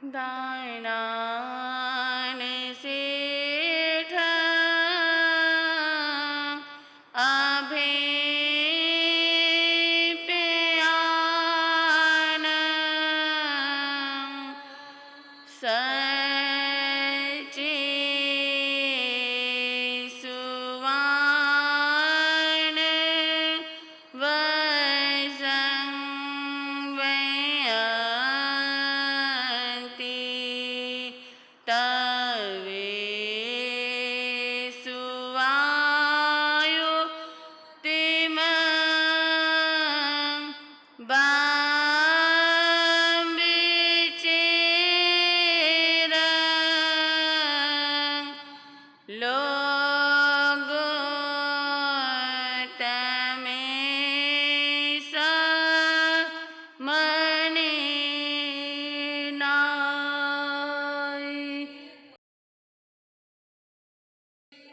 दायनान सेठ अभे प्यान सचे सुवान वसंवयंती तवे सुवायो तिम बाम्बिचेर लोग तमे समने नाई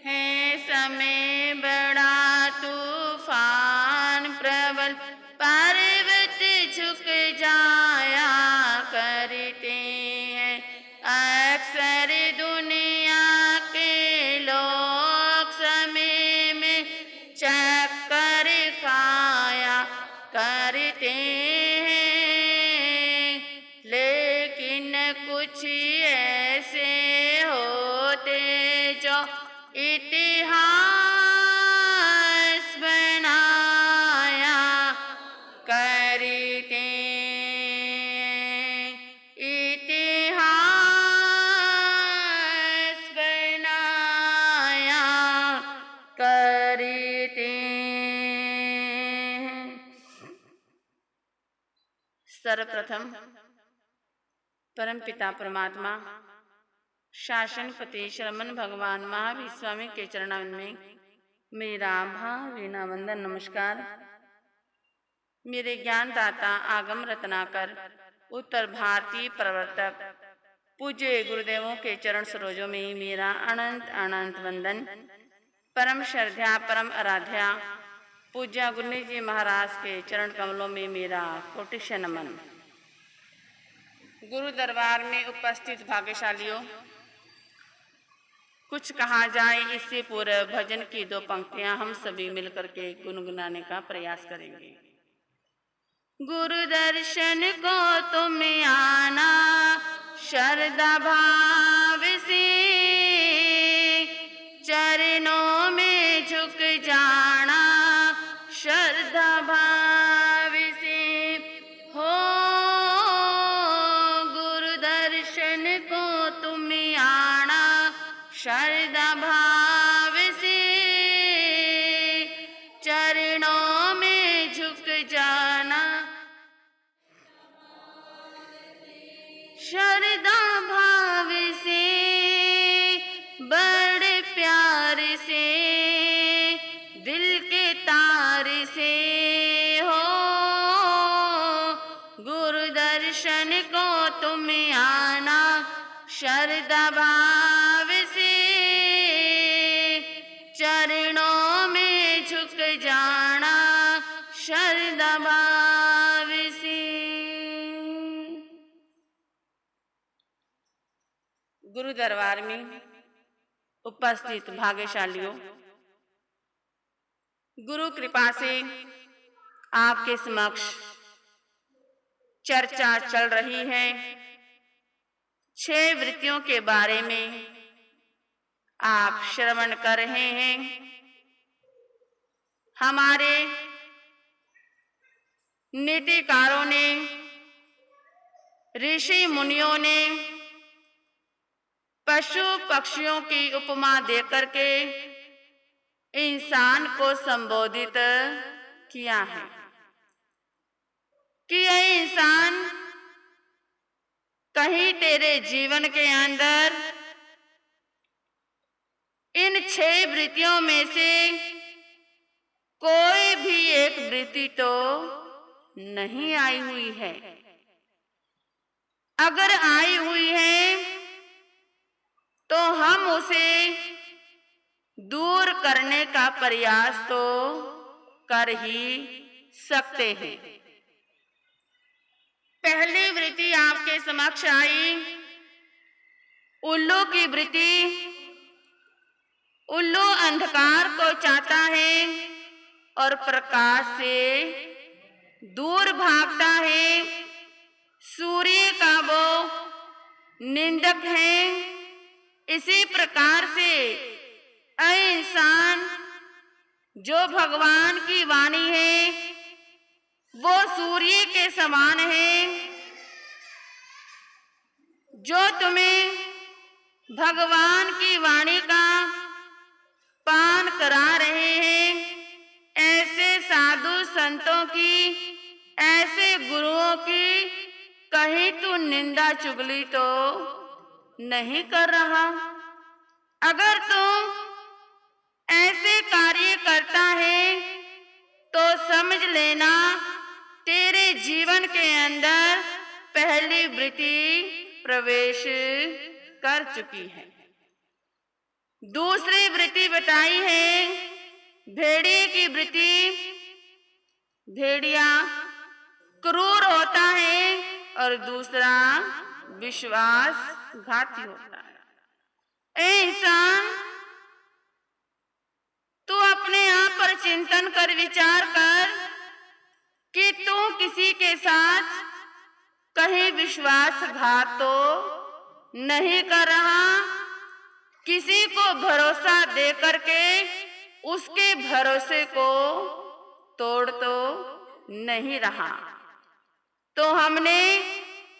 है समय बड़ा तूफान प्रबल पर्वत झुक जाया करते हैं अक्सर दुनिया के लोग समय में चक्कर खाया करते हैं लेकिन कुछ ऐसे होते जो इतिहास बनाया करते इतिहास बनाया करते। सर्वप्रथम परमपिता परमात्मा शासनपति श्रमण भगवान महावीर स्वामी के चरणों में मेरा भावभीना वंदन नमस्कार। मेरे ज्ञानदाता आगम रत्नाकर उत्तर भारतीय प्रवर्तक पूज्य गुरुदेवों के चरण सरोजों में मेरा अनंत अनंत वंदन। परम श्रद्धा परम आराध्या पूज्य गुरु जी महाराज के चरण कमलों में मेरा कोटिश नमन। गुरु दरबार में उपस्थित भाग्यशालियों, कुछ कहा जाए इससे पूर्व भजन की दो पंक्तियां हम सभी मिलकर के गुनगुनाने का प्रयास करेंगे। गुरु दर्शन को तुम आना श्रद्धा भाव से, चरणों में झुक जाना श्रद्धा भाव से हो। गुरु दर्शन को तुम आना श्रद्धा भाव से, चरणों में झुक जाना श्रद्धा भाव से, बड़े प्यार से दिल के तार से हो। गुरु दर्शन को तुम आना श्रद्धा भाव से, चरणों में झुक जाना श्रद्धा भाव से। गुरु दरबार में उपस्थित भाग्यशालियों, गुरु कृपा से आपके समक्ष चर्चा चल रही है 6 वृत्तियों के बारे में आप श्रवण कर रहे हैं। हमारे नीतिकारों ने, ऋषि मुनियों ने पशु पक्षियों की उपमा देकर के इंसान को संबोधित किया है कि यह इंसान कहीं तेरे जीवन के अंदर इन 6 वृत्तियों में से कोई भी एक वृत्ति तो नहीं आई हुई है। अगर आई हुई है तो हम उसे दूर करने का प्रयास तो कर ही सकते हैं। पहली वृत्ति आपके समक्ष आई उल्लू की वृत्ति। उल्लू अंधकार को चाहता है और प्रकाश से दूर भागता है। सूर्य का वो निंदक है। इसी प्रकार से ऐ इंसान, जो भगवान की वाणी है वो सूर्य के समान है, जो तुम्हें भगवान की वाणी का पान करा रहे हैं। ऐसे साधु संतों की, ऐसे गुरुओं की कहीं तू निंदा चुगली तो नहीं कर रहा। अगर तू ऐसे कार्य करता है तो समझ लेना तेरे जीवन के अंदर पहली वृत्ति प्रवेश कर चुकी है। दूसरी वृत्ति बताई है भेड़िए की वृत्ति। भेड़िया क्रूर होता है और दूसरा विश्वासघाती होता है। ऐ इंसान, तू अपने आप पर चिंतन कर, विचार कर कि तू किसी के साथ कहीं विश्वासघात तो नहीं कर रहा। किसी को भरोसा दे करके उसके भरोसे को तोड़ तो नहीं रहा। तो हमने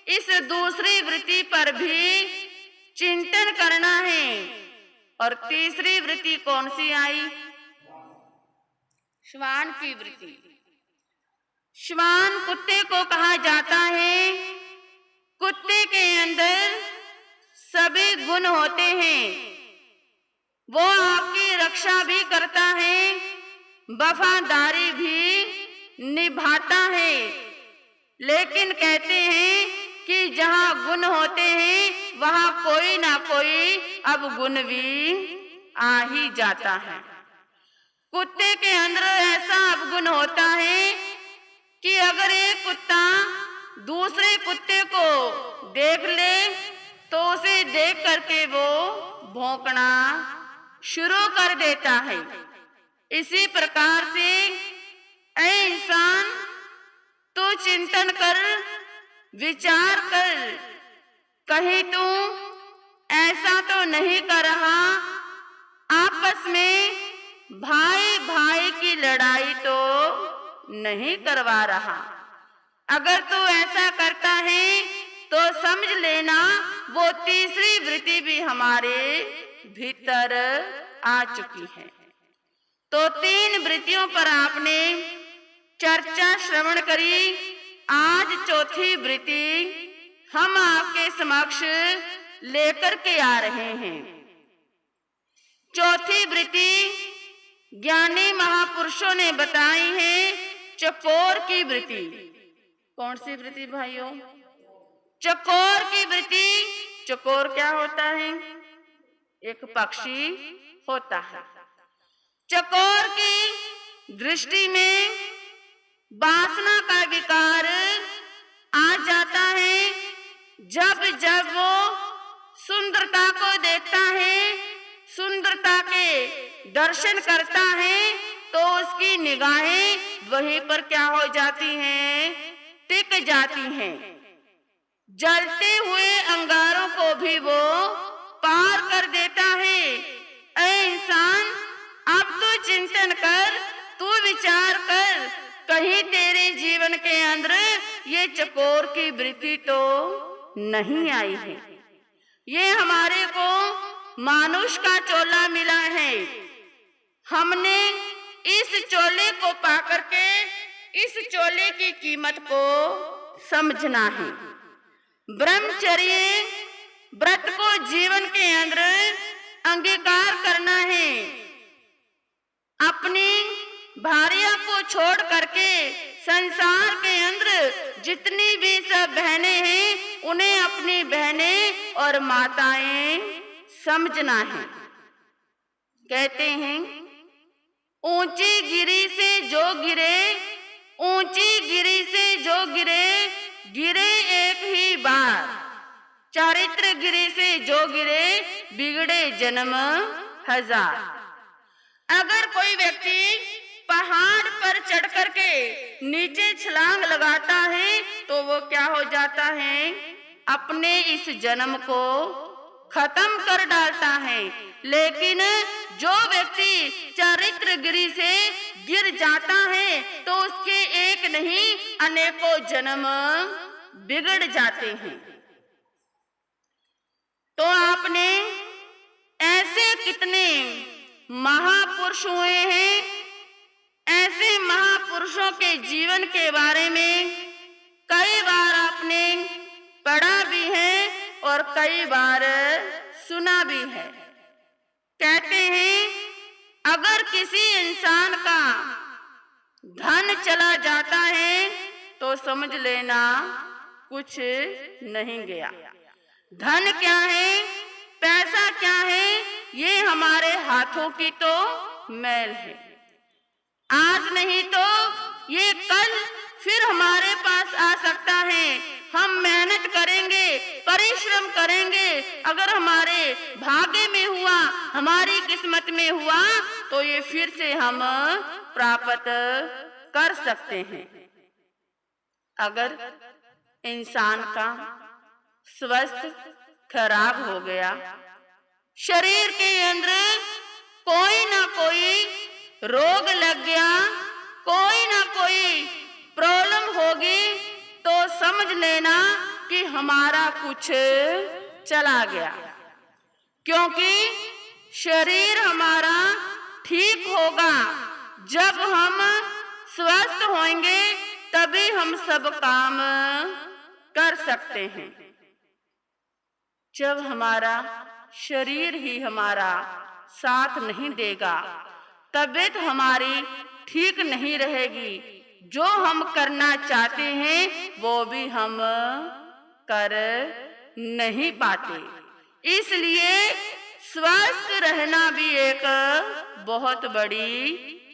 इस दूसरी वृत्ति पर भी चिंतन करना है। और तीसरी वृत्ति कौन सी आई? श्वान की वृत्ति। श्वान कुत्ते को कहा जाता है। कुत्ते के अंदर सभी गुण होते हैं। वो आपकी रक्षा भी करता है, वफादारी भी निभाता है। लेकिन कहते हैं कि जहाँ गुण होते हैं वहाँ कोई ना कोई अवगुण भी आ ही जाता है। कुत्ते के अंदर ऐसा अवगुण होता है कि अगर एक कुत्ता दूसरे कुत्ते को देख ले तो उसे देख करके वो भौंकना शुरू कर देता है। इसी प्रकार से ऐ इंसान, तू चिंतन कर, विचार कर, कहीं तू ऐसा तो नहीं कर रहा आपस में भाई भाई की लड़ाई तो नहीं करवा रहा। अगर तू ऐसा करता है तो समझ लेना वो तीसरी वृत्ति भी हमारे भीतर आ चुकी है। तो तीन वृत्तियों पर आपने चर्चा श्रवण करी। आज चौथी वृत्ति हम आपके समक्ष लेकर के आ रहे हैं। चौथी वृत्ति ज्ञानी महापुरुषों ने बताई है, चकोर की वृत्ति। कौन सी वृत्ति भाइयों? चकोर की वृत्ति। चकोर क्या होता है? एक पक्षी होता है। चकोर की दृष्टि में वासना का विकार आ जाता है। जब जब वो सुंदरता को देखता है, सुंदरता के दर्शन करता है, तो उसकी निगाहें वहीं पर क्या हो जाती हैं? टिक जाती हैं। जलते हुए अंगारों को भी वो पार कर देता है। ऐ इंसान, अब तू चिंतन कर, तू विचार कर, कहीं तेरे जीवन के अंदर ये चकोर की वृत्ति तो नहीं आई है। ये हमारे को मानुष का चोला मिला है। हमने इस चोले को पाकर के इस चोले की कीमत को समझना है। ब्रह्मचर्य व्रत को जीवन के अंदर अंगीकार करना है। अपनी भार्या को छोड़ करके संसार के अंदर जितनी भी सब बहनें हैं उन्हें अपनी बहनें और माताएं समझना है। कहते हैं, ऊंची गिरी से जो गिरे, ऊंची गिरी से जो गिरे, गिरे चारित्र गिरे से जो गिरे बिगड़े जन्म हजार। अगर कोई व्यक्ति पहाड़ पर चढ़ करके नीचे छलांग लगाता है तो वो क्या हो जाता है, अपने इस जन्म को खत्म कर डालता है। लेकिन जो व्यक्ति चारित्र गिरी से गिर जाता है तो उसके एक नहीं अनेकों जन्म बिगड़ जाते हैं। तो आपने ऐसे कितने महापुरुष हुए हैं, ऐसे महापुरुषों के जीवन के बारे में कई बार आपने पढ़ा भी है और कई बार सुना भी है। कहते हैं अगर किसी इंसान का धन चला जाता है तो समझ लेना कुछ नहीं गया। धन क्या है, पैसा क्या है, ये हमारे हाथों की तो मैल है। आज नहीं तो ये कल फिर हमारे पास आ सकता है। हम मेहनत करेंगे, परिश्रम करेंगे, अगर हमारे भाग्य में हुआ, हमारी किस्मत में हुआ तो ये फिर से हम प्राप्त कर सकते हैं। अगर इंसान का स्वास्थ्य खराब हो गया, शरीर के अंदर कोई ना कोई रोग लग गया, कोई ना कोई प्रॉब्लम होगी तो समझ लेना कि हमारा कुछ चला गया। क्योंकि शरीर हमारा ठीक होगा, जब हम स्वस्थ होंगे तभी हम सब काम कर सकते हैं। जब हमारा शरीर ही हमारा साथ नहीं देगा, तबीयत हमारी ठीक नहीं रहेगी, जो हम करना चाहते हैं वो भी हम कर नहीं पाते। इसलिए स्वस्थ रहना भी एक बहुत बड़ी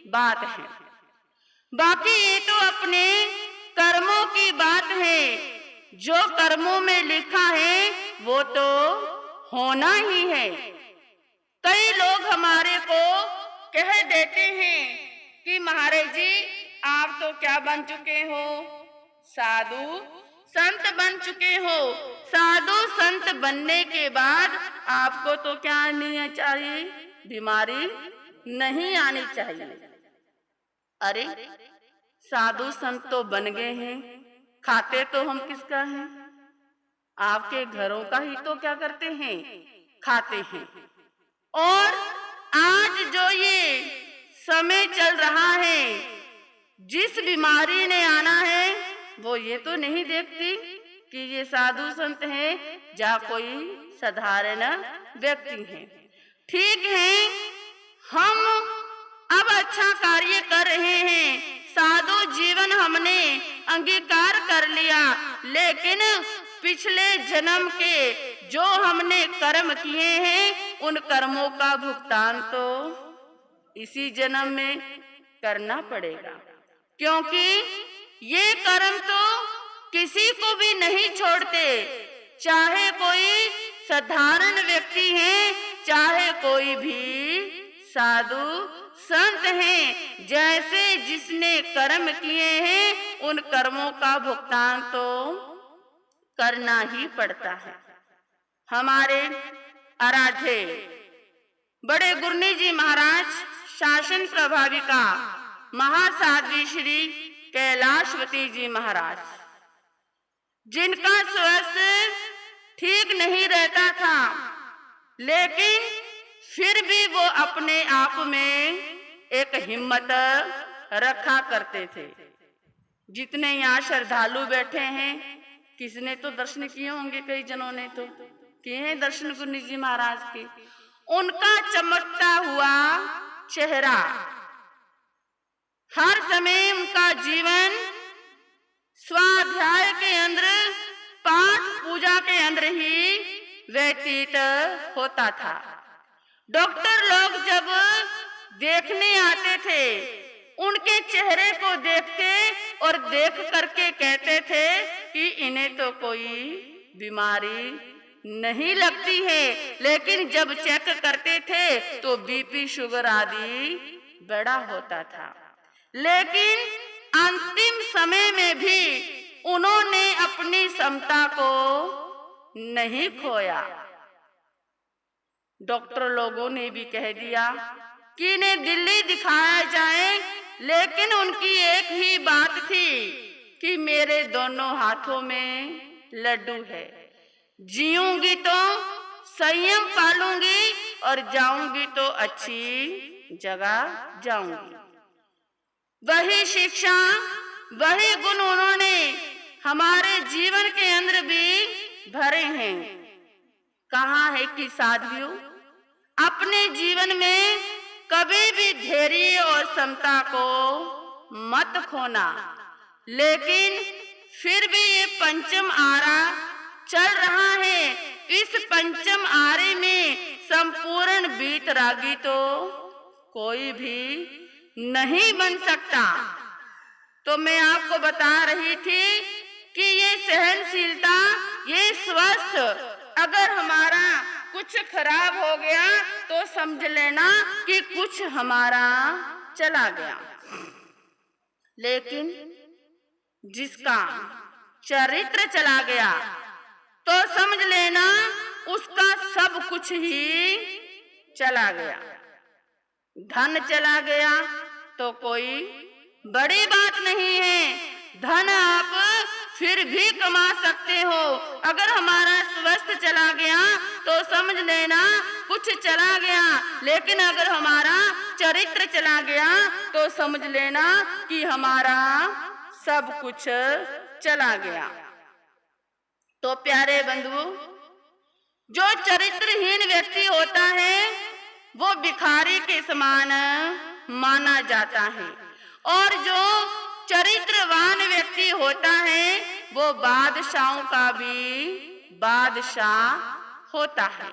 बात है। बाकी ये तो अपने कर्मों की बात है, जो कर्मों में लिखा है वो तो होना ही है। कई लोग हमारे को कह देते हैं कि महाराज जी आप तो क्या बन चुके हो, साधु संत बन चुके हो। साधु संत बनने के बाद आपको तो क्या आनी चाहिए, बीमारी नहीं आनी चाहिए। अरे साधु संत तो बन गए हैं, खाते तो हम किसका हैं, आपके घरों का ही तो क्या करते हैं, खाते हैं। और आज जो ये समय चल रहा है, जिस बीमारी ने आना है वो ये तो नहीं देखती कि ये साधु संत हैं या कोई साधारण व्यक्ति है। ठीक है, हम अब अच्छा कार्य कर रहे हैं, साधु जीवन हमने अंगीकार कर लिया, लेकिन पिछले जन्म के जो हमने कर्म किए हैं उन कर्मों का भुगतान तो इसी जन्म में करना पड़ेगा। क्योंकि ये कर्म तो किसी को भी नहीं छोड़ते, चाहे कोई साधारण व्यक्ति है, चाहे कोई भी साधु संत हैं। जैसे जिसने कर्म किए हैं उन कर्मों का भुगतान तो करना ही पड़ता है। हमारे आराध्य बड़े गुरनी जी महाराज शासन प्रभाविका महासाध्वी श्री कैलाशवती जी महाराज, जिनका स्वास्थ्य ठीक नहीं रहता था, लेकिन फिर भी वो अपने आप में एक हिम्मत रखा करते थे। जितने यहाँ श्रद्धालु बैठे हैं, किसने तो दर्शन किए होंगे, कई जनों ने तो किए हैं दर्शन गुरनी जी महाराज के। उनका चमकता हुआ चेहरा, हर समय उनका जीवन स्वाध्याय के अंदर, पाठ पूजा के अंदर ही व्यतीत होता था। डॉक्टर लोग जब देखने आते थे, उनके चेहरे को देखते और देख करके कहते थे कि इन्हें तो कोई बीमारी नहीं लगती है, लेकिन जब चेक करते थे तो बीपी शुगर आदि बड़ा होता था। लेकिन अंतिम समय में भी उन्होंने अपनी समता को नहीं खोया। डॉक्टर लोगों ने भी कह दिया कि इन्हें दिल्ली दिखाया जाए, लेकिन उनकी एक ही बात थी कि मेरे दोनों हाथों में लड्डू है, जीऊंगी तो संयम पालूंगी और जाऊंगी तो अच्छी जगह जाऊंगी। वही शिक्षा, वही गुण उन्होंने हमारे जीवन के अंदर भी भरे हैं। कहा है कि साथियों, अपने जीवन में कभी भी धैर्य और समता को मत खोना। लेकिन फिर भी ये पंचम आरा चल रहा है, इस पंचम आरे में संपूर्ण वीतरागी तो कोई भी नहीं बन सकता। तो मैं आपको बता रही थी कि ये सहनशीलता, ये स्वस्थ, अगर हमारा कुछ खराब हो गया तो समझ लेना कि कुछ हमारा चला गया। लेकिन जिसका चरित्र चला गया तो समझ लेना उसका सब कुछ ही चला गया। धन चला गया तो कोई बड़ी बात नहीं है, धन आप फिर भी कमा सकते हो। अगर हमारा स्वास्थ्य चला गया तो समझ लेना कुछ चला गया, लेकिन अगर हमारा चरित्र चला गया तो समझ लेना कि हमारा सब कुछ चला गया। तो प्यारे बंधुओं, जो चरित्रहीन व्यक्ति होता है वो भिखारी के समान माना जाता है, और जो चरित्रवान व्यक्ति होता है वो बादशाहों का भी बादशाह होता है।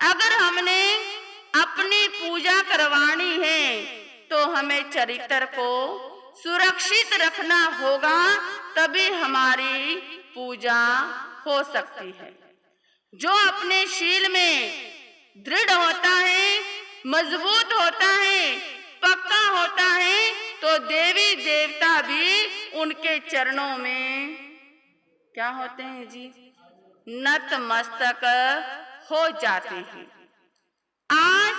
अगर हमने अपनी पूजा करवानी है तो हमें चरित्र को सुरक्षित रखना होगा, तभी हमारी पूजा हो सकती है। जो अपने शील में दृढ़ होता है, मजबूत होता है, पक्का होता है, तो देवी देवता भी उनके चरणों में क्या होते हैं जी, नतमस्तक हो जाते हैं। आज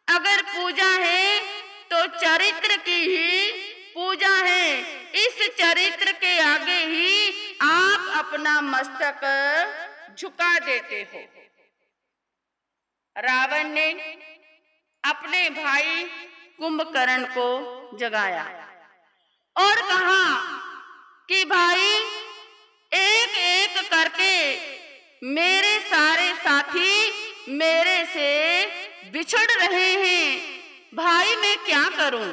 अगर पूजा है तो चरित्र की ही पूजा है। इस चरित्र के आगे ही आप अपना मस्तक झुका देते हो। रावण ने अपने भाई कुंभकर्ण को जगाया और कहा कि भाई, एक एक करके मेरे सारे साथी मेरे से बिछड़ रहे हैं, भाई मैं क्या करूं?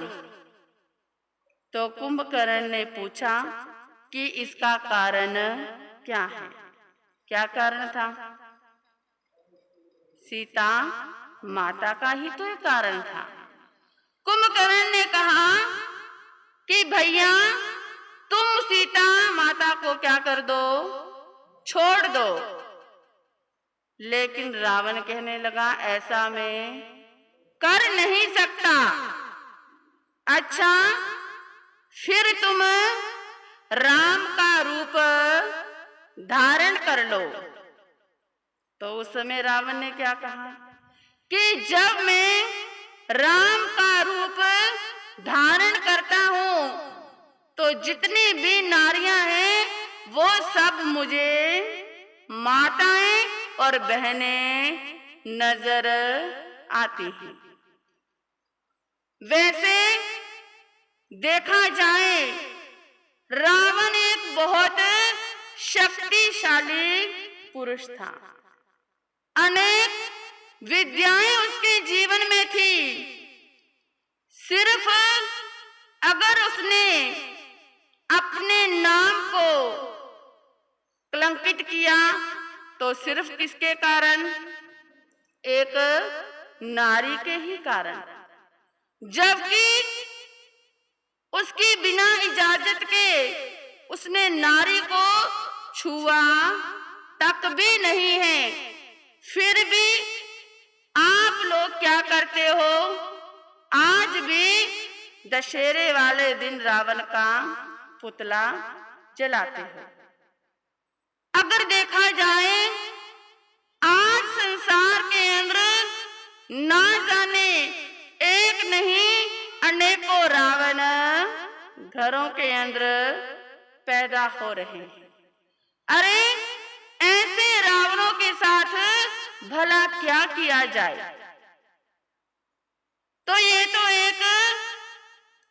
तो कुंभकर्ण ने पूछा कि इसका कारण क्या है? क्या कारण था? सीता माता का ही तो एक कारण था। कुंभकर्ण ने कहा कि भैया तुम सीता माता को क्या कर दो, छोड़ दो। लेकिन रावण कहने लगा ऐसा मैं कर नहीं सकता। अच्छा, फिर तुम राम का रूप धारण कर लो। तो उस समय रावण ने क्या कहा कि जब मैं राम का रूप धारण करता हूं तो जितनी भी नारियां हैं वो सब मुझे माताएं और बहनें नजर आती हैं। वैसे देखा जाए रावण एक बहुत शक्तिशाली पुरुष था। अनेक विद्याएं उसके जीवन में थी। सिर्फ अगर उसने अपने नाम को कलंकित किया तो सिर्फ किसके कारण? एक नारी के ही कारण। जबकि उसकी बिना इजाजत के उसने नारी को छुआ, तक भी नहीं है, फिर भी आप लोग क्या करते हो? आज भी दशहरे वाले दिन रावण का पुतला जलाते हो। अगर देखा जाए आज संसार के अंदर ना जाने एक नहीं अनेकों रावण घरों के अंदर पैदा हो रहे हैं। अरे ऐसे रावणों के साथ भला क्या किया जाए? तो ये तो एक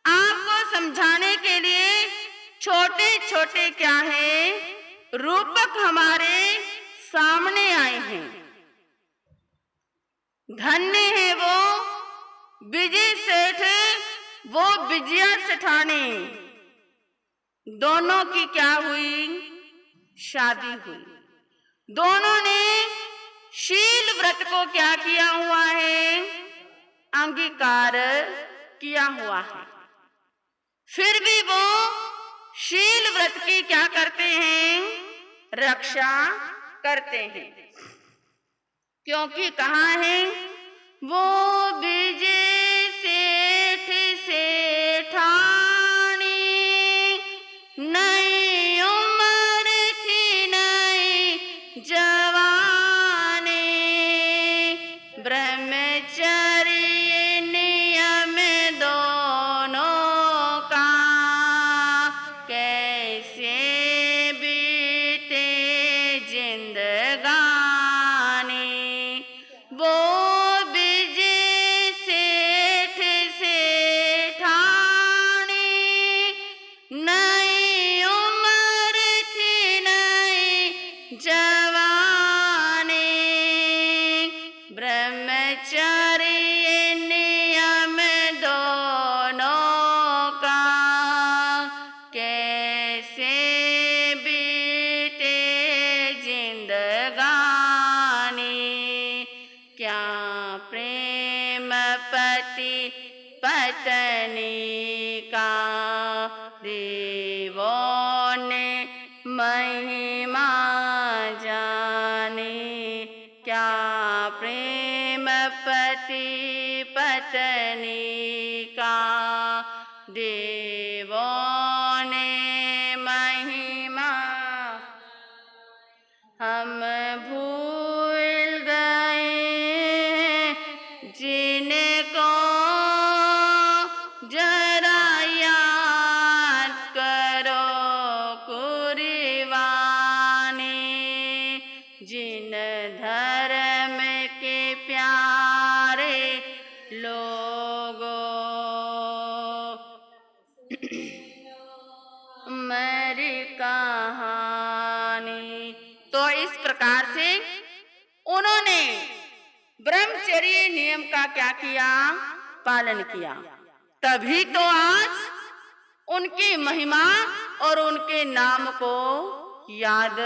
आपको समझाने के लिए छोटे छोटे क्या हैं रूपक हमारे सामने आए हैं। धन्य है वो विजय सेठ, वो विजया सेठानी, दोनों की क्या हुई? शादी हुई। दोनों ने शील व्रत को क्या किया हुआ है? अंगीकार किया हुआ है। फिर भी वो शील व्रत की क्या करते हैं? रक्षा करते हैं। क्योंकि कहा है वो विजय सेठ सेठानी, नई उम्र थी नई जवानी, ब्रह्मचर्य नियम दोनों का, कैसे बीते जिंदगानी। वो विजय सेठ सेठानी, नई उम्र थी नई जवानी, ब्रह्मचर्य नियम दोनों का, कैसे बीते जिंदगानी। क्या प्रेम पति पत्नी का, देवों ने महिमा जानी। क्या प्रेम पति पत्नी का, देवों ने महिमा, हम भूल गए जिनको जरा याद करो कुर्बानी, जिन धर्म के प्यारे लोगों, मेरी कहानी। तो इस प्रकार से उन्होंने ब्रह्मचर्य नियम का क्या किया? पालन किया। तभी तो आज उनकी महिमा और उनके नाम को याद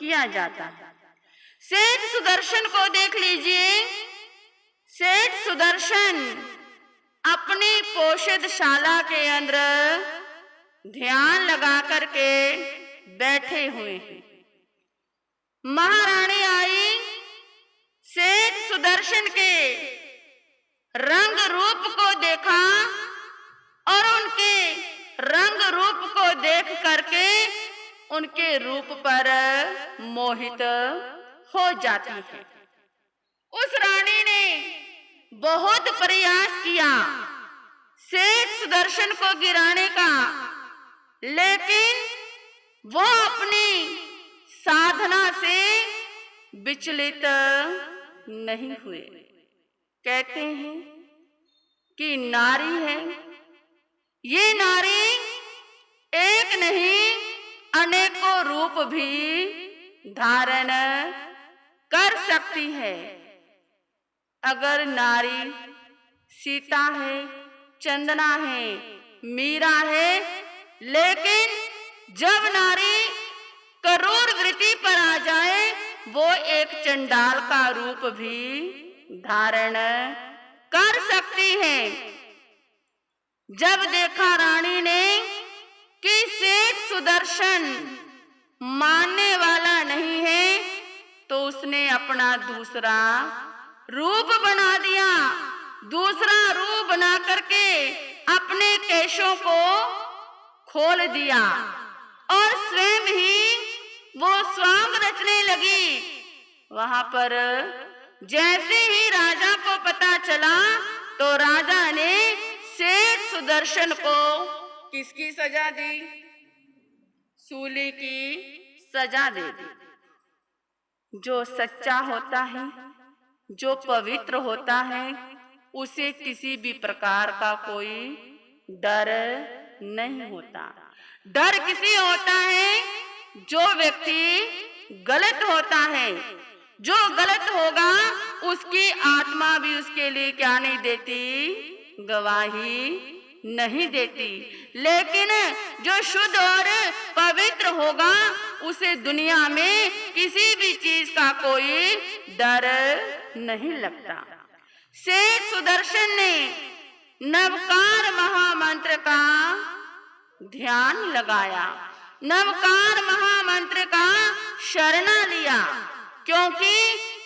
किया जाता है। सेठ सुदर्शन को देख लीजिए। सेठ सुदर्शन अपनी पोषदशाला के अंदर ध्यान लगा करके बैठे हुए हैं। महारानी आई, सेठ सुदर्शन के रंग रूप को देखा और उनके रंग रूप को देख करके उनके रूप पर मोहित हो जाती है। उस रानी ने बहुत प्रयास किया सेठ सुदर्शन को गिराने का, लेकिन वो अपनी साधना से विचलित नहीं हुए। कहते हैं कि नारी है, ये नारी एक नहीं अनेकों रूप भी धारण कर सकती है। अगर नारी सीता है, चंदना है, मीरा है, लेकिन जब नारी करूर वृत्ति पर आ जाए वो एक चंडाल का रूप भी धारण कर सकती है। जब देखा रानी ने कि सेठ सुदर्शन मानने वाला नहीं है, दूसरा रूप बना दिया। दूसरा रूप बना करके अपने केशों को खोल दिया और स्वयं ही वो स्वांग रचने लगी। वहां पर जैसे ही राजा को पता चला तो राजा ने सेठ सुदर्शन को किसकी सजा दी? सूली की सजा दे दी। जो सच्चा होता है, जो पवित्र होता है, उसे किसी भी प्रकार का कोई डर नहीं होता। डर किसी होता है जो व्यक्ति गलत होता है। जो गलत होगा उसकी आत्मा भी उसके लिए क्या नहीं देती? गवाही नहीं देती। लेकिन जो शुद्ध और पवित्र होगा उसे दुनिया में किसी भी चीज का कोई डर नहीं लगता। सेठ सुदर्शन ने नवकार महामंत्र का ध्यान लगाया, नवकार महामंत्र का शरणा लिया, क्योंकि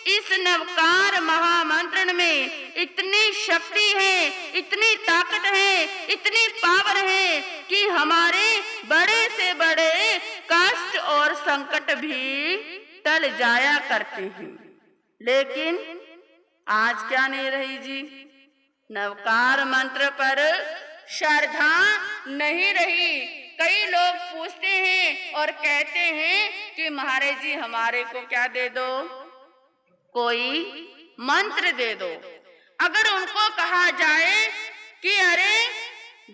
इस नवकार महामंत्र में इतनी शक्ति है, इतनी ताकत है, इतनी पावर है कि हमारे बड़े से बड़े कष्ट और संकट भी टल जाया करते हैं। लेकिन आज क्या नहीं रही जी? नवकार मंत्र पर श्रद्धा नहीं रही। कई लोग पूछते हैं और कहते हैं कि महाराज जी हमारे को क्या दे दो, कोई मंत्र दे दो। अगर उनको कहा जाए कि अरे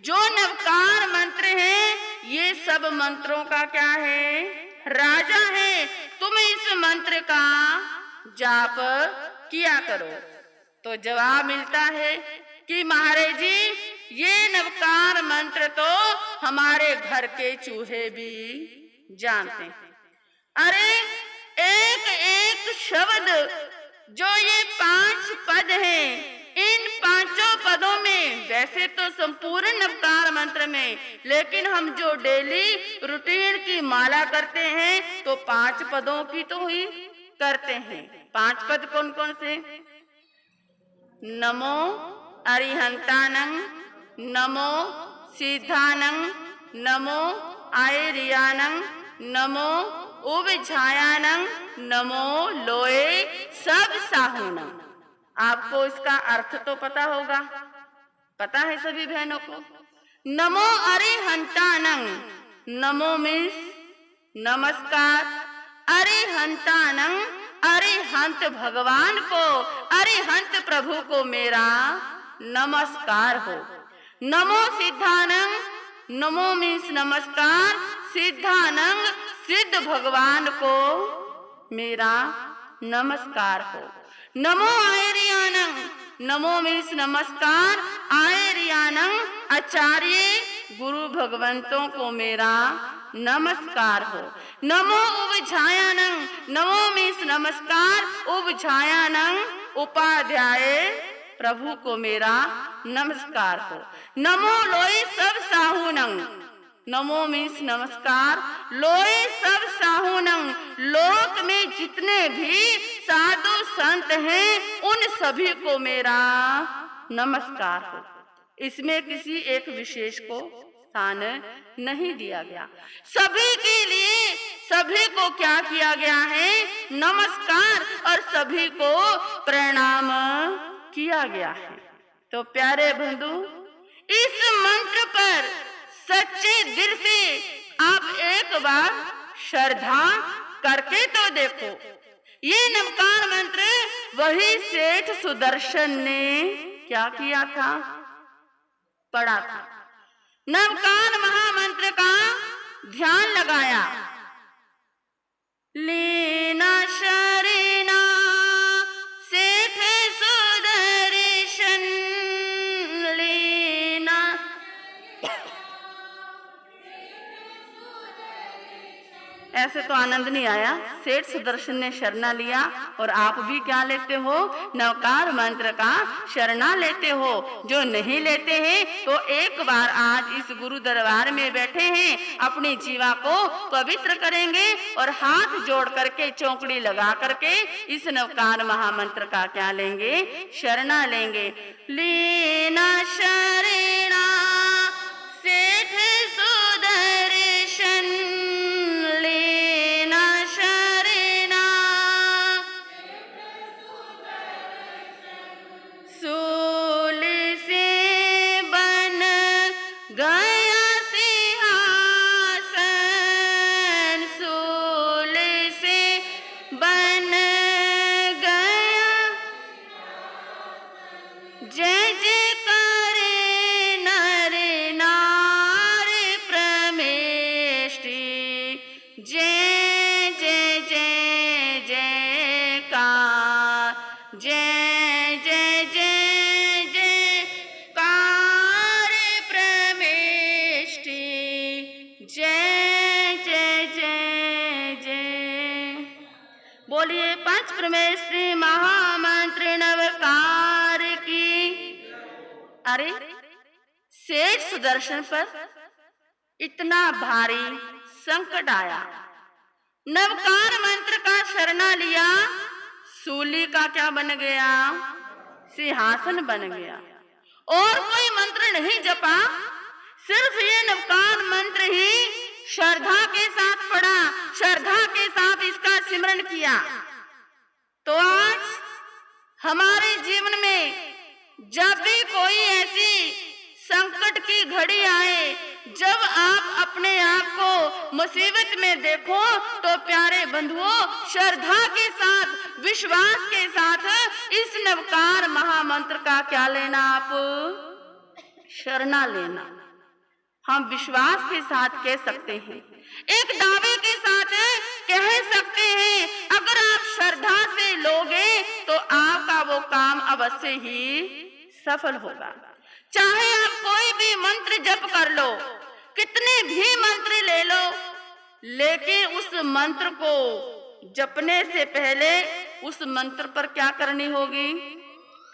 जो नवकार मंत्र है ये सब मंत्रों का क्या है? राजा है, तुम इस मंत्र का जाप किया करो, तो जवाब मिलता है कि महाराज जी ये नवकार मंत्र तो हमारे घर के चूहे भी जानते हैं। अरे एक एक शब्द जो ये 5 पद हैं, इन 5 पदों में वैसे तो संपूर्ण नवकार मंत्र में, लेकिन हम जो डेली रूटीन की माला करते हैं तो 5 पदों की तो ही करते हैं। 5 पद कौन कौन से? नमो अरिहंतानं, नमो सिद्धानं, नमो आयरियानं, नमो उवझायानं, नमो लोए सब साहुनं। आपको इसका अर्थ तो पता होगा, पता है सभी बहनों को। नमो अरिहंतानं, नमो मीन्स नमस्कार, अरिहंतानं अरिहंत भगवान को, अरिहंत प्रभु को मेरा नमस्कार हो। नमो सिद्धानं, नमो मीन्स नमस्कार, सिद्धानं सिद्ध भगवान को मेरा नमस्कार हो। नमो आयरियानं, नमो मीन्स नमस्कार, आयरियानं आचार्य गुरु भगवंतों को मेरा नमस्कार हो। नमो उवझायानं, नमो मीन्स नमस्कार, उवझायानं उपाध्याय प्रभु को मेरा नमस्कार हो। नमो लोए सब साहुनं, नमो मीन्स नमस्कार, लोए सब साहुनं लोक में जितने भी साधु संत हैं उन सभी को मेरा नमस्कार हो। इसमें किसी एक विशेष को स्थान नहीं दिया गया, सभी के लिए सभी को क्या किया गया है? नमस्कार और सभी को प्रणाम किया गया है। तो प्यारे बंधु, इस मंत्र पर सच्चे दिल से आप एक बार श्रद्धा करके तो देखो। ये नवकार मंत्र वही सेठ सुदर्शन ने क्या किया था? पढ़ा था। नवकार महामंत्र का ध्यान लगाया। लीना शरीना सेठ सुदर्शन, ऐसे तो आनंद नहीं आया। सेठ सुदर्शन ने शरणा लिया और आप भी क्या लेते हो? नवकार मंत्र का शरणा लेते हो। जो नहीं लेते हैं तो एक बार आज इस गुरु दरबार में बैठे हैं, अपनी जीवा को पवित्र करेंगे और हाथ जोड़ करके चौकड़ी लगा करके इस नवकार महामंत्र का क्या लेंगे? शरणा लेंगे। लीना शरणा सेठ सुदर्शन, लेना शरणा सूल से बन गया सिंहासन, सूल से बन गया। जय जय करे नर नार प्रमेष्टि, जय जय जय जयकार, जय जय जय जयकार प्रमेष्टि, जय जय जय जय। बोलिए पंच प्रमेष्टि महामंत्र नवकार की। अरे सेठ सुदर्शन पर इतना भारी संकट आया, नवकार मंत्र का शरणा लिया, सूली का क्या बन गया? सिंहासन बन गया। और कोई मंत्र नहीं जपा, सिर्फ ये नवकार मंत्र ही श्रद्धा के साथ पढ़ा, श्रद्धा के साथ इसका सिमरन किया। तो आज हमारे जीवन में जब भी कोई ऐसी संकट की घड़ी आए, जब आप अपने आप को मुसीबत में देखो, तो प्यारे बंधुओं श्रद्धा के साथ, विश्वास के साथ इस नवकार महामंत्र का क्या लेना? आप शरणा लेना। हम विश्वास के साथ कह सकते हैं, एक दावे के साथ कह सकते हैं, अगर आप श्रद्धा से लोगे तो आपका वो काम अवश्य ही सफल होगा। चाहे आप कोई भी मंत्र जप कर लो, कितने भी मंत्र ले लो, लेकिन उस मंत्र को जपने से पहले उस मंत्र पर क्या करनी होगी?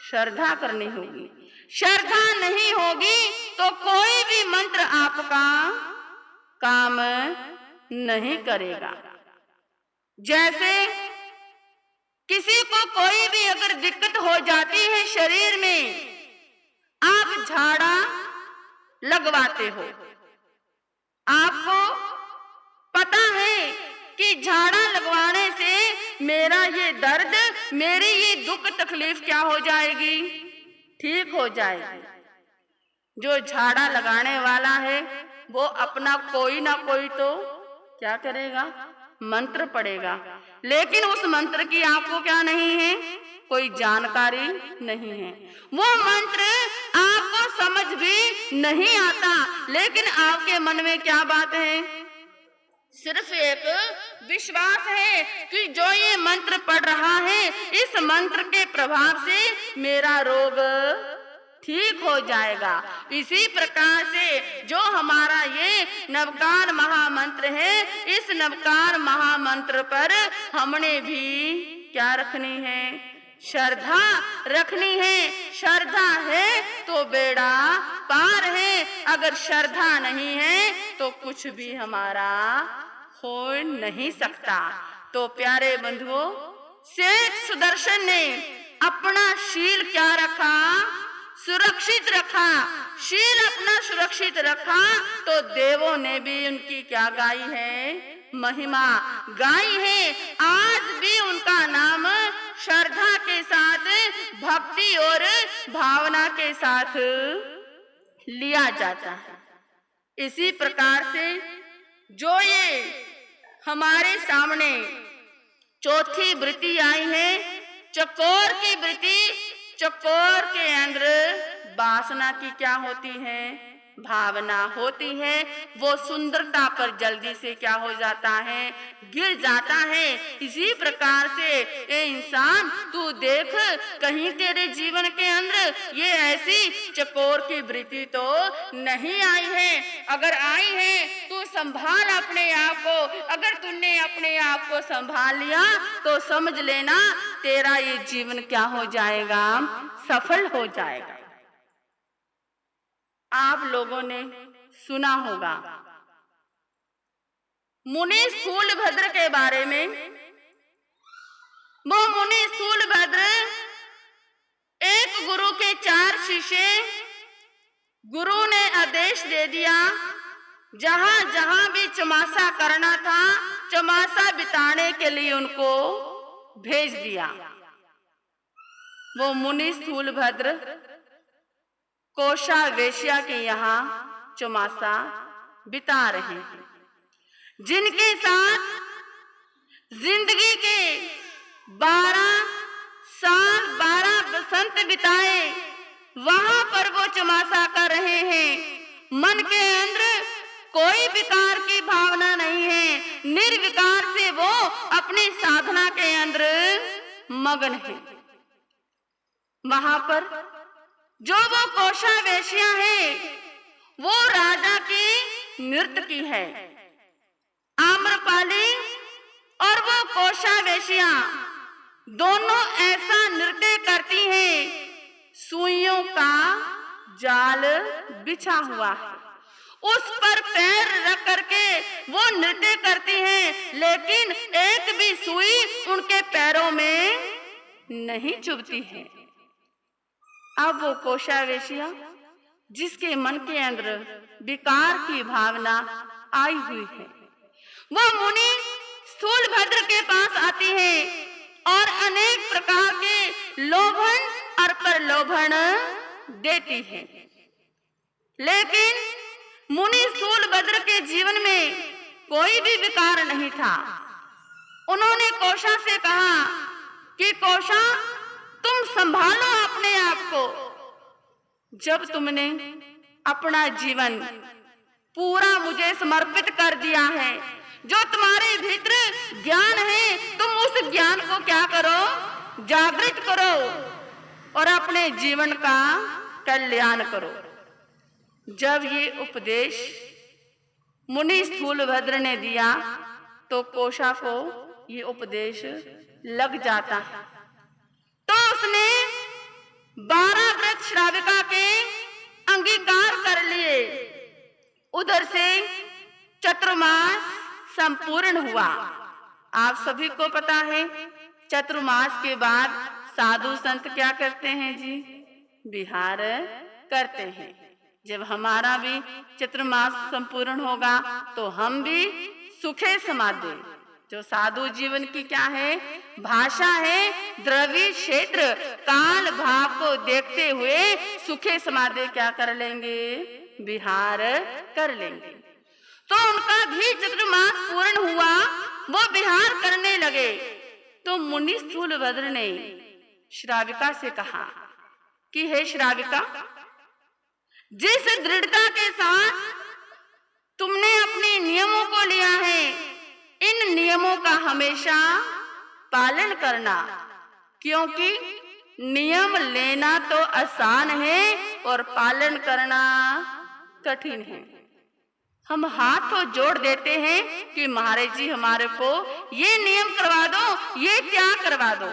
श्रद्धा करनी होगी। श्रद्धा नहीं होगी तो कोई भी मंत्र आपका काम नहीं करेगा। जैसे किसी को कोई भी अगर दिक्कत हो जाती है शरीर में, आप झाड़ा लगवाते हो, आपको पता है कि झाड़ा लगवाने से मेरा ये दर्द, मेरी ये दुख तकलीफ क्या हो जाएगी? ठीक हो जाएगी। जो झाड़ा लगाने वाला है वो अपना कोई ना कोई तो क्या करेगा? मंत्र पढ़ेगा, लेकिन उस मंत्र की आपको क्या नहीं है? कोई जानकारी नहीं है। वो मंत्र आपको समझ भी नहीं आता, लेकिन आपके मन में क्या बात है? सिर्फ एक विश्वास है कि जो ये मंत्र पढ़ रहा है, इस मंत्र के प्रभाव से मेरा रोग ठीक हो जाएगा। इसी प्रकार से जो हमारा ये नवकार महामंत्र है, इस नवकार महामंत्र पर हमने भी क्या रखनी है? श्रद्धा रखनी है। श्रद्धा है तो बेड़ा पार है, अगर श्रद्धा नहीं है तो कुछ भी हमारा हो नहीं सकता। तो प्यारे बंधुओं, सेठ सुदर्शन ने अपना शील क्या रखा? सुरक्षित रखा। शील अपना सुरक्षित रखा तो देवों ने भी उनकी क्या गाई है? महिमा गाई है। आज भी उनका नाम श्रद्धा के साथ, भक्ति और भावना के साथ लिया जाता है। इसी प्रकार से जो ये हमारे सामने चौथी वृत्ति आई है, चकोर की वृत्ति, चकोर के अंदर वासना की क्या होती है? भावना होती है। वो सुंदरता पर जल्दी से क्या हो जाता है? गिर जाता है। इसी प्रकार से ये इंसान तू देख, कहीं तेरे जीवन के अंदर ये ऐसी चकोर की वृत्ति तो नहीं आई है। अगर आई है तो संभाल अपने आप को। अगर तूने अपने आप को संभाल लिया तो समझ लेना तेरा ये जीवन क्या हो जाएगा, सफल हो जाएगा। आप लोगों ने सुना होगा मुनि स्थूलभद्र के बारे में। वो मुनि स्थूलभद्र एक गुरु के 4 शिष्य, गुरु ने आदेश दे दिया जहां जहां भी चमासा करना था, चमासा बिताने के लिए उनको भेज दिया। वो मुनि स्थूलभद्र कोशा वेश्या के यहाँ चमासा बिता रहे हैं, जिनके साथ जिंदगी के 12 साल 12 बसंत बिताए, वहां पर वो चमासा कर रहे हैं। मन के अंदर कोई विकार की भावना नहीं है, निर्विकार से वो अपनी साधना के अंदर मगन है। वहां पर जो वो कोशा वेश्या है वो राजा की नर्तकी है। आम्रपाली और वो कोशा वेश्या दोनों ऐसा नृत्य करती हैं, सुइयों का जाल बिछा हुआ है, उस पर पैर रख करके वो नृत्य करती हैं, लेकिन एक भी सुई उनके पैरों में नहीं चुभती है। अब वो कोशा वेश्या जिसके मन के अंदर विकार की भावना आई हुई है, वो मुनि स्थूलभद्र के पास आती है और अनेक प्रकार के लोभन और प्रलोभन देती है। लेकिन मुनि स्थूलभद्र के जीवन में कोई भी विकार नहीं था। उन्होंने कोशा से कहा कि कोशा, तुम संभालो अपने आप को। जब तुमने अपना जीवन पूरा मुझे समर्पित कर दिया है, जो तुम्हारे भीतर ज्ञान है, तुम उस ज्ञान को क्या करो, जागृत करो और अपने जीवन का कल्याण करो। जब ये उपदेश मुनि स्थूलभद्र ने दिया तो कोशा को ये उपदेश लग जाता है। तो उसने 12 व्रत श्राविका के अंगीकार कर लिए। उधर से चतुर्मास संपूर्ण हुआ। आप सभी को पता है चतुर्मास के बाद साधु संत क्या करते हैं जी, विहार करते हैं। जब हमारा भी चतुर्मास संपूर्ण होगा तो हम भी सुखे समाधि, जो साधु जीवन की क्या है भाषा है, द्रव्य क्षेत्र काल भाव को देखते हुए सुखे समाधि क्या कर लेंगे, विहार कर लेंगे। तो उनका भी चतुर्मास पूर्ण हुआ, वो विहार करने लगे। तो मुनि स्थूलभद्र ने श्राविका से कहा कि हे श्राविका, जिस दृढ़ता के साथ तुमने अपने नियमों को लिया है, इन नियमों का हमेशा पालन करना, क्योंकि नियम लेना तो आसान है और पालन करना कठिन है। हम हाथों जोड़ देते हैं कि महाराज जी हमारे को ये नियम करवा दो, ये त्याग करवा दो।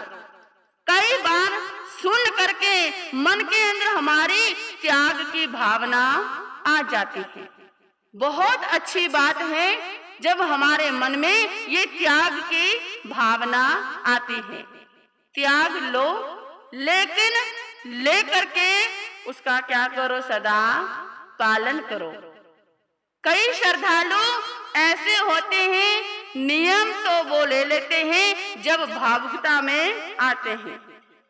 कई बार सुन करके मन के अंदर हमारी त्याग की भावना आ जाती है। बहुत अच्छी बात है जब हमारे मन में ये त्याग की भावना आती है। त्याग लो, लेकिन ले करके उसका क्या करो, सदा पालन करो। कई श्रद्धालु ऐसे होते हैं, नियम तो वो ले लेते हैं जब भावुकता में आते हैं,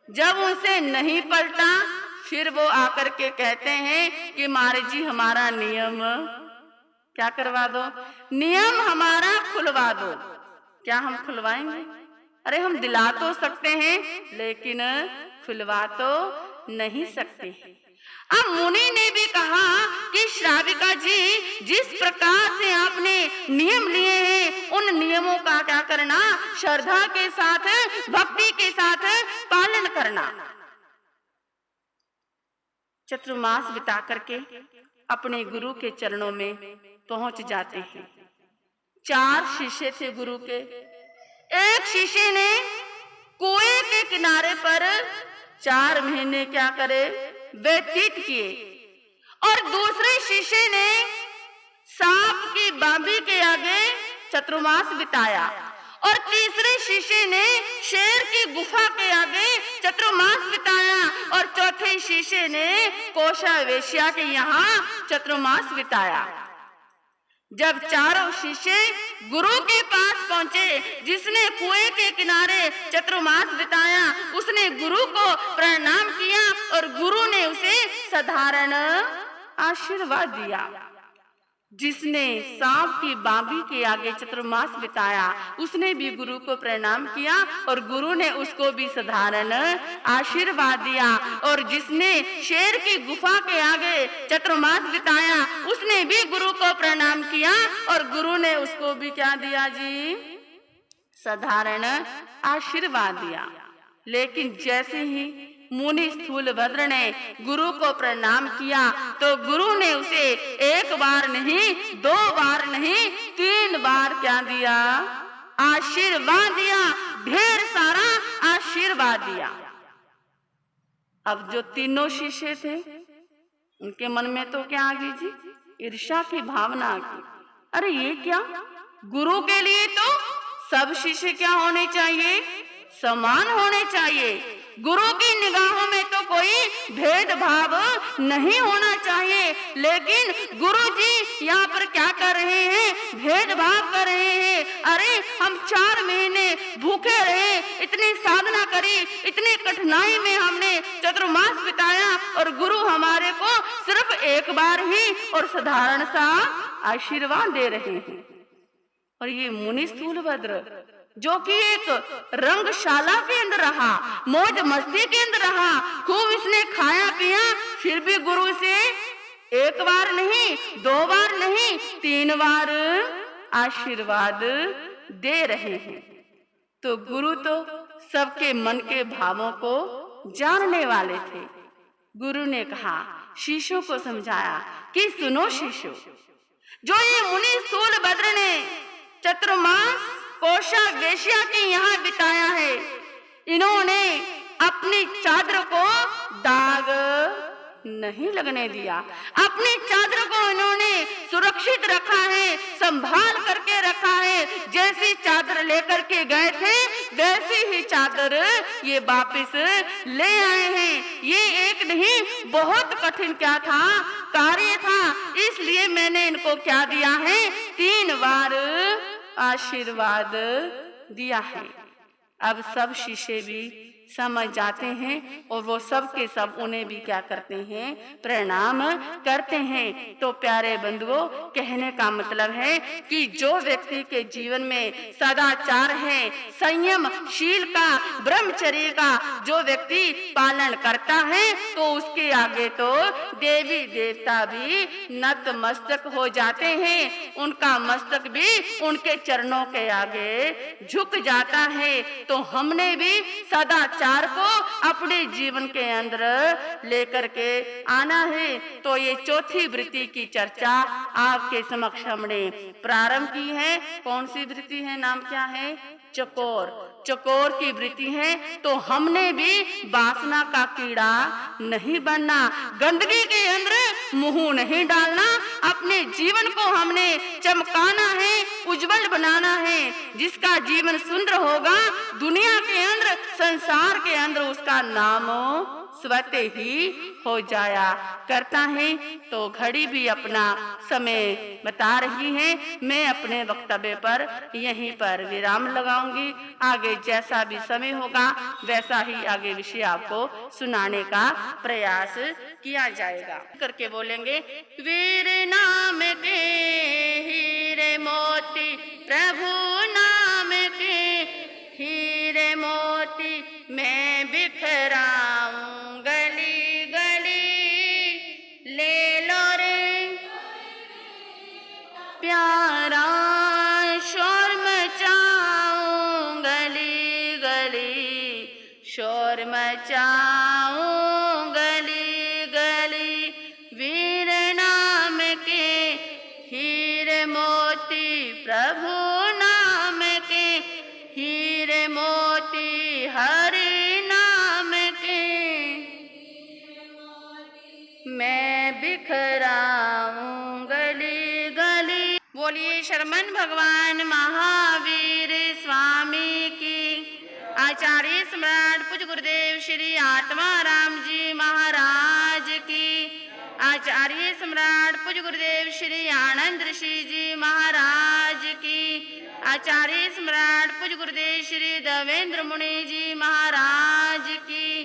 जब उनसे नहीं पलटा फिर वो आकर के कहते हैं कि महाराज जी हमारा नियम क्या करवा दो, नियम हमारा खुलवा दो। क्या हम खुलवाएंगे? अरे हम दिला तो सकते हैं लेकिन खुलवा तो नहीं सकते। अब मुनि ने भी कहा कि श्राविका जी, जिस प्रकार से आपने नियम लिए हैं, उन नियमों का क्या करना, श्रद्धा के साथ भक्ति के साथ पालन करना। चतुर्मास बिता करके अपने गुरु के चरणों में पहुंच जाते हैं। 4 शिष्य थे गुरु के। एक शिष्य ने कुएं के किनारे पर 4 महीने क्या करे, व्यतीत किए, और दूसरे शिष्य ने सांप की बांबी के आगे चतुर्मास बिताया, और तीसरे शिष्य ने शेर की गुफा के आगे चतुर्मास बिताया, और चौथे शिष्य ने कोशा वेश्या के यहाँ चतुर्मास बिताया। जब चारों शिष्य गुरु के पास पहुंचे, जिसने कुएं के किनारे चतुर्मास बिताया, उसने गुरु को प्रणाम किया और गुरु ने उसे साधारण आशीर्वाद दिया। जिसने सांप की बांबी के आगे चतुर्मास बिताया, उसने भी गुरु को प्रणाम किया और गुरु ने उसको भी साधारण आशीर्वाद दिया। और जिसने शेर की गुफा के आगे चतुर्मास बिताया, उसने भी गुरु को प्रणाम किया और गुरु ने उसको भी क्या दिया जी, साधारण आशीर्वाद दिया। लेकिन जैसे ही मुनि स्थूलभद्र ने गुरु को प्रणाम किया, तो गुरु ने उसे 1 बार नहीं, 2 बार नहीं, 3 बार क्या दिया, आशीर्वाद दिया, ढेर सारा आशीर्वाद दिया। अब जो तीनों शिष्य थे, उनके मन में तो क्या आ गई जी, ईर्ष्या की भावना आ गई। अरे ये क्या, गुरु के लिए तो सब शिष्य क्या होने चाहिए, समान होने चाहिए। गुरु की निगाहों में तो कोई भेदभाव नहीं होना चाहिए, लेकिन गुरु जी यहाँ पर क्या कर रहे हैं, भेदभाव कर रहे हैं। अरे हम 4 महीने भूखे रहे, इतनी साधना करी, इतनी कठिनाई में हमने चतुर्मास बिताया, और गुरु हमारे को सिर्फ 1 बार ही और साधारण सा आशीर्वाद दे रहे हैं। और ये मुनि स्थूलभद्र जो कि एक रंगशाला के अंदर रहा, मौज मस्ती के अंदर रहा, खूब इसने खाया पिया, फिर भी गुरु से 1 बार नहीं, 2 बार नहीं, 3 बार आशीर्वाद दे रहे हैं। तो गुरु तो सबके मन के भावों को जानने वाले थे। गुरु ने कहा, शिष्यों को समझाया कि सुनो शिष्यों, जो ये मुनि स्थूलभद्र ने चतुर्मास कोशा वेश्या के यहाँ बिताया है, इन्होंने अपनी चादर को दाग नहीं लगने दिया, अपनी चादर को इन्होंने सुरक्षित रखा है, संभाल करके रखा है। जैसी चादर लेकर के गए थे, वैसी ही चादर ये वापस ले आए हैं। ये एक नहीं, बहुत कठिन क्या था, कार्य था, इसलिए मैंने इनको क्या दिया है, 3 बार आशीर्वाद दिया है। अब सब शिष्य भी समझ जाते हैं और वो सब के सब उन्हें भी क्या करते हैं, प्रणाम करते हैं। तो प्यारे बंधुओं, कहने का मतलब है कि जो व्यक्ति के जीवन में सदाचार है, संयम शील का, ब्रह्मचर्य का जो व्यक्ति पालन करता है, तो उसके आगे तो देवी देवता भी नतमस्तक हो जाते हैं, उनका मस्तक भी उनके चरणों के आगे झुक जाता है। तो हमने भी सदाचार को अपने जीवन के अंदर लेकर के आना है। तो ये चौथी वृत्ति की चर्चा आपके समक्ष हमने प्रारंभ की है। कौन सी वृत्ति है, नाम क्या है, चकोर, चकोर की वृत्ति है। तो हमने भी वासना का कीड़ा नहीं बनना, गंदगी के अंदर मुंह नहीं डालना, अपने जीवन को हमने चमकाना है, उज्जवल बनाना है। जिसका जीवन सुंदर होगा, दुनिया के अंदर, संसार के अंदर उसका नाम स्वतः ही हो जाया करता है। तो घड़ी भी अपना समय बता रही है। मैं अपने वक्तव्य पर यहीं पर विराम लगाऊंगी। आगे जैसा भी समय होगा वैसा ही आगे विषय आपको सुनाने का प्रयास किया जाएगा। करके बोलेंगे, वीर नाम के हीरे मोती, प्रभु नाम के हीरे मोती, मैं बिखराऊं गली गली, ले लो रे प्यारा, शोर मचाऊं गली गली, शोर मचाऊं गली गली, वीर नाम के हीरे मोती, प्रभु नाम के, हीरे मोती हरि नाम के, मैं बिखराऊं गली गली। बोलिए शरमन भगवान महावीर स्वामी की। आचार्य सम्राट पूज्य गुरुदेव श्री आत्माराम जी महाराज की। आचार्य सम्राट पूज्य गुरुदेव श्री आनंद ऋषि जी महाराज की। आचार्य सम्राट पूज्य गुरुदेव श्री देवेंद्र मुनि जी महाराज की।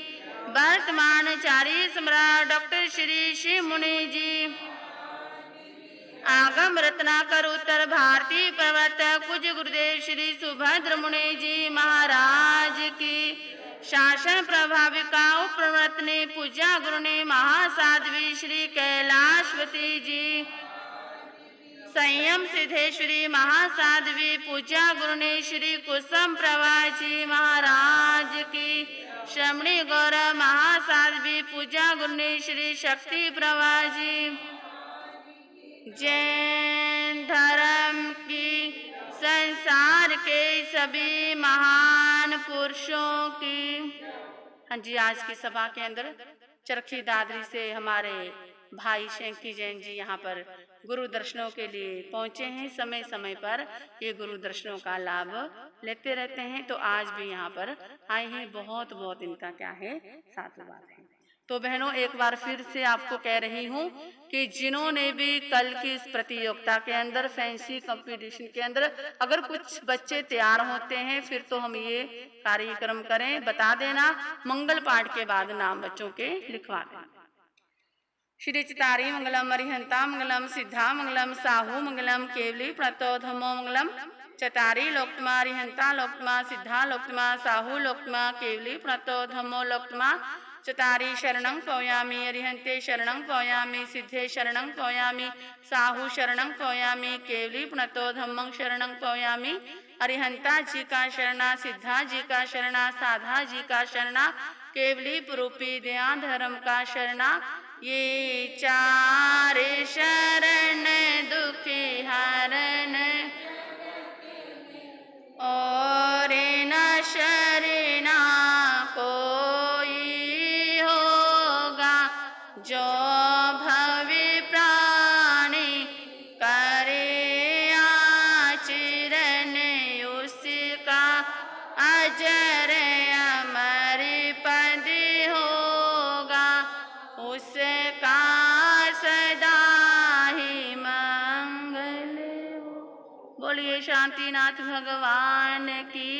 वर्तमान आचार्य सम्राट डॉक्टर श्री शिव मुनि जी। आगम रत्नाकर उत्तर भारतीय प्रवर्तक पूज्य गुरुदेव श्री सुभद्र मुनि जी महाराज की। शासन प्रभाविका उपप्रवर्तनी पूज्या गुरुनी महासाध्वी श्री कैलाशवती जी। संयम सिद्धेश्वरी महासाध्वी पूज्या गुरुनी श्री कुसुम प्रभा जी महाराज की। श्रमणी गौरव महासाध्वी पूज्या गुरुनी श्री शक्ति प्रभा जी। जैन धर्म की, संसार के सभी महान पुरुषों की। हाँ जी, आज की सभा के अंदर चरखी दादरी से हमारे भाई शेंकी जैन जी यहाँ पर गुरु दर्शनों के लिए पहुँचे हैं। समय समय पर ये गुरु दर्शनों का लाभ लेते रहते हैं, तो आज भी यहाँ पर आए हैं। बहुत बहुत इनका क्या है, साधुवाद है। तो बहनों, एक बार फिर से आपको कह रही हूँ कि जिन्होंने भी कल की इस प्रतियोगिता के अंदर, फैंसी कंपटीशन के अंदर अगर कुछ बच्चे तैयार होते हैं, फिर तो हम ये कार्यक्रम करें, बता देना, मंगल पाठ के बाद नाम बच्चों के लिखवा देना। श्री चितारी मंगलम, अरिहंता मंगलम, सिद्धा मंगलम, साहू मंगलम, केवली प्रणतोधमो मंगलम। चतारी लोकतमा, अरिहंता लोकतमा, सिद्धा लोकतमा, साहू लोकतमा, केवली प्रणतोधमो लोकतमा। चतारी शरणं पौयामि, अरिहंते शरणं पौयामि, सिद्धे शरणं पौयामि, साहू शरणं पौयामि, केवली प्रणतो धम्मं शरणं पौयामि। अरिहंता जी का शरणा, सिद्धा जी का शरणा, साधा जी का शरणा, केवली पुरूपी दया धर्म का शरणा। ये चार शरण दुखी हरण, और न शरणा कोई होगा, जो भवि प्राणी करे आचरण, उसका अजर अमर पद होगा, उसका सदा ही मंगल हो। बोलिए शांतिनाथ भगवान की।